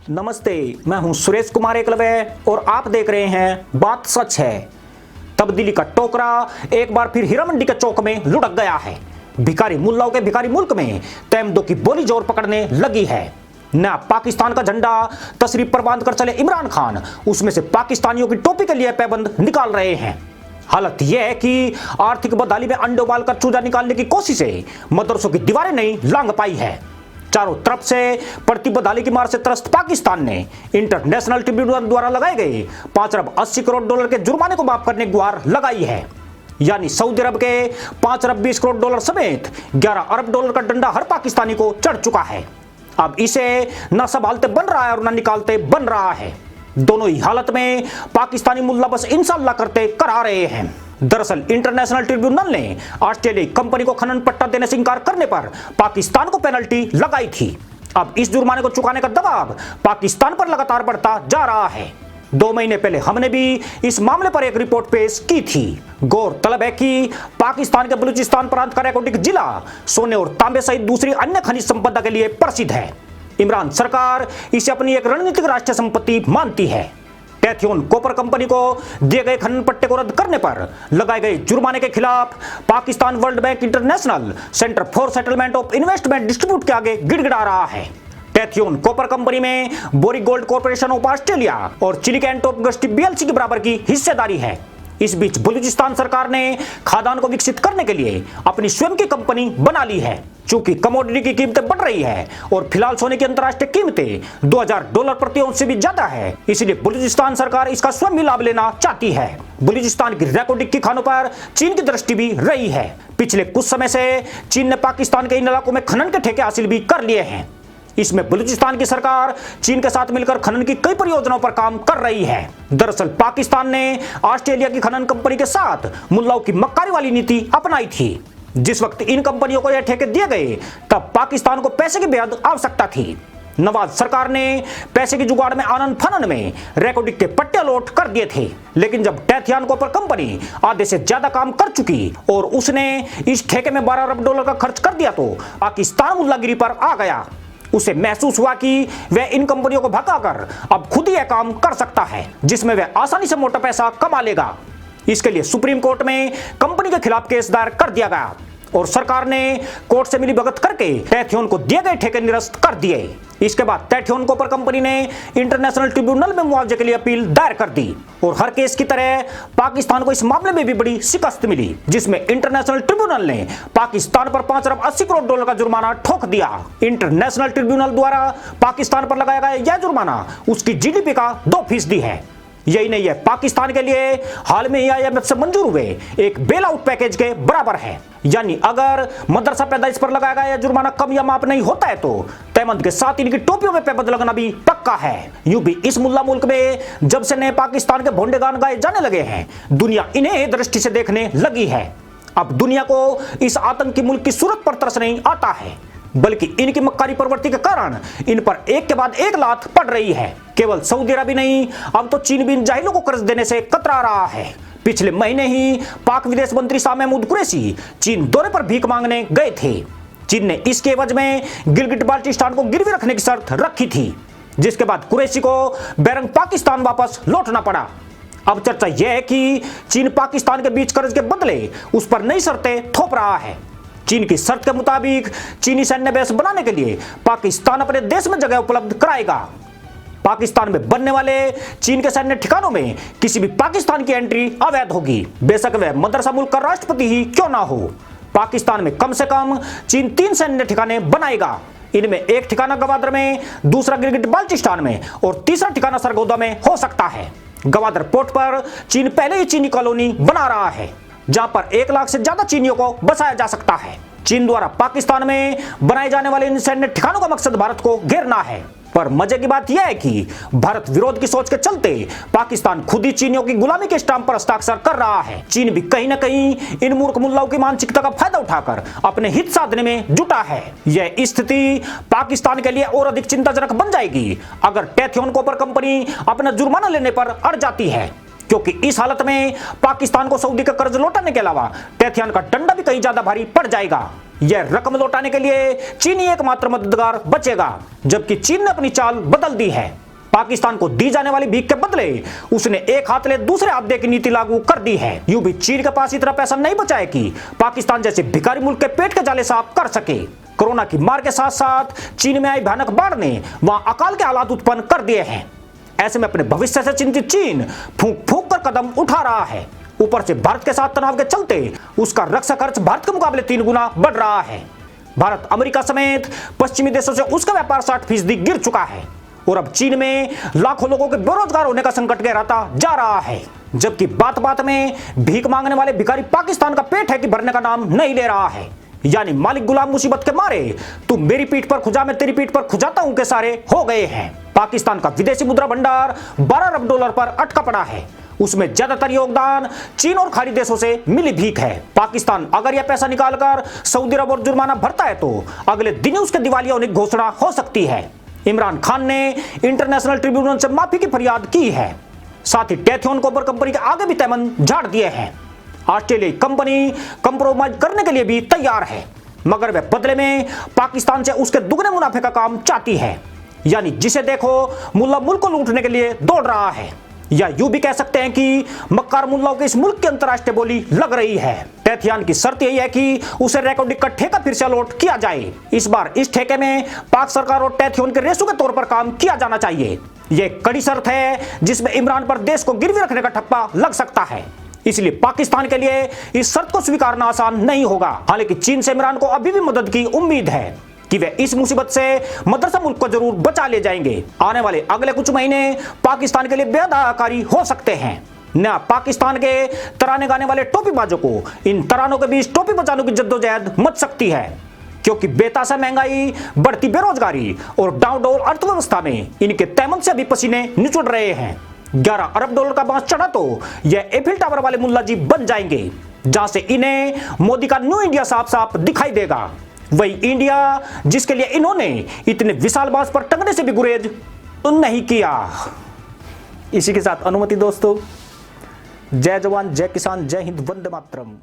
नमस्ते, मैं हूं सुरेश कुमार एकलव्य और आप देख रहे हैं बात सच है। तब्दीली का टोकरा एक बार फिर हीरा मंडी के चौक में लुढ़क गया है। भिखारी मुल्लाओं के भिखारी मुल्क में तैमदो की बोली जोर पकड़ने लगी है। नया पाकिस्तान का झंडा तशरीफ पर बांध कर चले इमरान खान उसमें से पाकिस्तानियों की टोपी के लिए पाबंद निकाल रहे हैं। हालत यह है कि आर्थिक बदहाली में अंडे उबाल कर चूजा निकालने की कोशिशें मदरसों की दीवारें नहीं लांघ पाई है। चारों तरफ से पड़ती बदहाली की मार से त्रस्त पाकिस्तान ने इंटरनेशनल ट्रिब्यूनल द्वारा लगाए गए 5 अरब 80 करोड़ डॉलर के जुर्माने को माफ करने की गुहार लगाई है। यानी सऊदी अरब के 5 अरब 20 करोड़ डॉलर समेत 11 अरब डॉलर का डंडा हर पाकिस्तानी को चढ़ चुका है। अब इसे न संभालते बन रहा है और न निकालते बन रहा है। दोनों ही हालत में पाकिस्तानी मुल्ला बस इंशाअल्लाह करते करा रहे हैं। दरअसल इंटरनेशनल ट्रिब्यूनल ने ऑस्ट्रेलियाई कंपनी को खनन पट्टा देने से इंकार करने पर पाकिस्तान को पेनल्टी लगाई थी। अब इस जुर्माने को चुकाने का दबाव पाकिस्तान पर लगातार बढ़ता जा रहा है। 2 महीने पहले हमने भी इस मामले पर एक रिपोर्ट पेश की थी। गौरतलब है कि पाकिस्तान के बलूचिस्तान प्रांत का रेकोटिक जिला सोने और तांबे सहित दूसरी अन्य खनिज संपदा के लिए प्रसिद्ध है। इमरान सरकार इसे अपनी एक रणनीतिक राष्ट्रीय संपत्ति मानती है। टैथियोन कॉपर कंपनी को दिए गए खनन पट्टे को रद्द करने पर लगाए गए जुर्माने के खिलाफ Pakistan world bank international centre for settlement of investment distribute के आगे गिड़गिड़ा रहा है। टैथियोन कॉपर कंपनी में बोरी गोल्ड कॉर्पोरेशन ऑफ ऑस्ट्रेलिया और चिलिकैंट ऑफ गस्टी बीएलसी के बराबर की हिस्सेदारी है। इस बीच बलूचिस्तान सरकार ने खादान को विकसित करने के लिए अपनी स्वयं की कंपनी बना ली है। चूंकि कमोडिटी की कीमतें बढ़ रही है और फिलहाल सोने की अंतर्राष्ट्रीय कीमतें $2000 प्रति औंस से भी ज्यादा है, इसलिए बलूचिस्तान सरकार इसका स्वयं भी लाभ लेना चाहती है। बलूचिस्तान की रेकोटिक की खानों पर चीन की दृष्टि भी रही है। पिछले कुछ समय से चीन ने पाकिस्तान के इन इलाकों में खनन के ठेके हासिल भी कर लिए हैं। इसमें बलूचिस्तान की सरकार चीन के साथ मिलकर खनन की कई परियोजनाओं पर काम कर रही है। दरअसल पाकिस्तान ने ऑस्ट्रेलिया की खनन कंपनी के साथ मुल्लाओं की मक्कारी वाली नीति अपनाई थी। जिस वक्त इन कंपनियों को यह ठेके दिए गए तब पाकिस्तान को पैसे की बेहद आवश्यकता थी। नवाज सरकार ने पैसे की जुगाड़ में आनंद फानन में रेकोटिक के पट्टे अलॉट कर दिए थे, लेकिन जब टैथियान कॉपर कंपनी आधे से ज्यादा काम कर चुकी और उसने इस ठेके में $12 अरब का खर्च कर दिया तो पाकिस्तान मुल्लागिरी पर आ गया। उसे महसूस हुआ कि वह इन कंपनियों को भगाकर अब खुद ही यह काम कर सकता है जिसमें वह आसानी से मोटा पैसा कमा लेगा। इसके लिए सुप्रीम कोर्ट में कंपनी के खिलाफ केस दायर कर दिया गया और सरकार ने कोर्ट से मिली भगत करके टैथियोन को दिए गए ठेके निरस्त कर दिए। इसके बाद टैथियोन कॉपर कंपनी ने इंटरनेशनल ट्रिब्यूनल में मुआवजे के लिए अपील दायर कर दी और हर केस की तरह पाकिस्तान को इस मामले में भी बड़ी शिकस्त मिली, जिसमें इंटरनेशनल ट्रिब्यूनल ने पाकिस्तान पर 5 अरब 80 करोड़ डॉलर का जुर्माना ठोक दिया। इंटरनेशनल ट्रिब्यूनल द्वारा पाकिस्तान पर लगाया गया यह जुर्माना उसकी जीडीपी का 2% है। यही नहीं है, पाकिस्तान के लिए हाल में ही IMF से मंजूर हुए एक बेल आउट पैकेज के बराबर है। यानी अगर मदरसा पैदाइश पर लगाया गया जुर्माना कम या माफ नहीं होता है तो तैमद के साथ इनकी टोपियों में पाबंद लगना भी पक्का है। यूं भी इस मुल्ला मुल्क में जब से नए पाकिस्तान के भोंडे गान गाए जाने लगे हैं, दुनिया इन्हें दृष्टि से देखने लगी है। अब दुनिया को इस आतंकी मुल्क की सूरत पर तरस नहीं आता है, बल्कि इनकी मक्कारी प्रवृत्ति के कारण इन पर एक के बाद एक लात पड़ रही है। केवल सऊदी अरब ही नहीं, अब तो चीन भी इन जाहिलों को कर्ज देने से कतरा रहा है। पिछले महीने ही पाक विदेश मंत्री शाह महमूद कुरैशी चीन दौरे पर भीख मांगने गए थे। चीन ने इसके एवज में गिलगिट बाल्टिस्तान को गिरवी रखने की शर्त रखी थी, जिसके बाद कुरैशी को बैरंग पाकिस्तान वापस लौटना पड़ा। अब चर्चा यह है कि चीन पाकिस्तान के बीच कर्ज के बदले उस पर नई शर्तें थोप रहा है। चीन की शर्त के मुताबिक चीनी सैन्य बेस बनाने के लिए पाकिस्तान अपने देश में जगह उपलब्ध कराएगा। पाकिस्तान में बनने वाले चीन के सैन्य ठिकानों में किसी भी पाकिस्तान की एंट्री अवैध होगी, बेशक वह मदरसा मुल्क का राष्ट्रपति ही क्यों ना हो। पाकिस्तान में कम से कम चीन 3 सैन्य ठिकाने बनाएगा। इनमें एक ठिकाना गवादर में, दूसरा गिलगिट बाल्टिस्तान में और तीसरा ठिकाना सरगोदा में हो सकता है। गवादर पोर्ट पर चीन पहले ही चीनी कॉलोनी बना रहा है, जहां पर 1 लाख से ज्यादा चीनियों को बसाया जा सकता है। चीन द्वारा पाकिस्तान में बनाए जाने वाले इन सैन्य ठिकानों का मकसद भारत को घेरना है। पर मजे की बात यह है कि भारत विरोध की सोच के चलते पाकिस्तान खुद ही चीनियों की गुलामी के स्टाम्प पर हस्ताक्षर कर रहा है। चीन भी कहीं न कहीं इन मूर्ख मुल्लाओं की मानसिकता का फायदा उठाकर अपने हित साधने में जुटा है। यह स्थिति पाकिस्तान के लिए और अधिक चिंताजनक बन जाएगी अगर टैथियोन कॉपर कंपनी अपना जुर्माना लेने पर अड़ जाती है। क्योंकि इस हालत में पाकिस्तान को सऊदी का कर्ज लौटाने के अलावा टेथियान का डंडा भी कहीं ज्यादा भारी पड़ जाएगा। यह रकम लौटाने के लिए चीन ही एकमात्र मददगार बचेगा, जबकि चीन ने अपनी चाल बदल दी है। पाकिस्तान को दी जाने वाली भीख के बदले उसने एक हाथ ले दूसरे हाथ दे की नीति लागू कर दी है। यूं भी चीन के पास इतना पैसा नहीं बचा है कि पाकिस्तान जैसे भिखारी मुल्क के पेट के जाले साफ कर सके। कोरोना की मार के साथ साथ चीन में आई भयानक बाढ़ ने वहां अकाल के हालात उत्पन्न कर दिए हैं। ऐसे में अपने भविष्य से चिंतित चीन फूंक फूंक कर कदम उठा रहा है। ऊपर से भारत के साथ तनाव के चलते उसका रक्षा खर्च भारत के मुकाबले 3 गुना बढ़ रहा है। भारत अमेरिका समेत पश्चिमी देशों से उसका व्यापार 60% गिर चुका है और अब चीन में लाखों लोगों के बेरोजगार होने का संकट गहराता जा रहा है। जबकि बात बात में भीख मांगने वाले भिखारी पाकिस्तान का पेट है कि भरने का नाम नहीं ले रहा है। यानी मालिक गुलाम मुसीबत के मारे तू मेरी पीठ पर खुजा मैं तेरी पीठ पर खुजाता हूं के सारे हो गए हैं। पाकिस्तान का विदेशी मुद्रा भंडार 12 अरब डॉलर पर अटका पड़ा है। उसमें ज्यादातर योगदान चीन और खाड़ी देशों से मिली भीख है। पाकिस्तान अगर यह पैसा निकालकर सऊदी अरब और जुर्माना भरता है तो अगले दिन उसके दिवालिया होने की घोषणा हो सकती है। इमरान खान ने इंटरनेशनल ट्रिब्यूनल से माफी की फरियाद की है। साथ ही टेथियोन कोबर कंपनी के आगे भी तैमन झाड़ दिए हैं। ऑस्ट्रेलियाई कंपनी कंप्रोमाइज करने के लिए भी तैयार है, मगर वह बदले में पाकिस्तान से उसके दुगने मुनाफे का काम चाहती है। यानी जिसे देखो मुल्ला मुल्क को लूटने के लिए दौड़ रहा है, या यूं भी कह सकते हैं कि मक्कार मुल्लाओं के इस मुल्क की अंतरराष्ट्रीय बोली लग रही है। टेथियान की शर्त यही है कि उसे रेकॉर्डिंग का ठेका फिर से अलॉट किया जाए। इस बार इस ठेके में पाक सरकार और टेथियोन के रेसू के तौर पर काम किया जाना चाहिए। यह कड़ी शर्त है जिसमें इमरान पर देश को गिरवी रखने का ठप्पा लग सकता है। इसलिए पाकिस्तान के लिए इस शर्त को स्वीकारना आसान नहीं होगा। हालांकि चीन से इमरान को अभी भी मदद की उम्मीद है कि वे इस मुसीबत से मदरसा मुल्क को जरूर बचा ले जाएंगे। आने वाले अगले कुछ महीने पाकिस्तान के लिए बेहद आकारी हो सकते हैं। न पाकिस्तान के तराने गाने वाले टोपीबाजों को इन तरानों के बीच टोपी बचाने की जद्दोजहद मच सकती है, क्योंकि बेतासा महंगाई, बढ़ती बेरोजगारी और डाउनडोल अर्थव्यवस्था में इनके तैमन से अभी पसीने निचुड़ रहे हैं। 11 अरब डॉलर का बांस चढ़ा तो यह एफिल टावर वाले मुल्ला जी बन जाएंगे, जहां से इन्हें मोदी का न्यू इंडिया साफ साफ दिखाई देगा। वही इंडिया जिसके लिए इन्होंने इतने विशाल बांस पर टंगने से भी गुरेज नहीं किया। इसी के साथ अनुमति दोस्तों, जय जवान, जय किसान, जय हिंद, वंदे मातरम।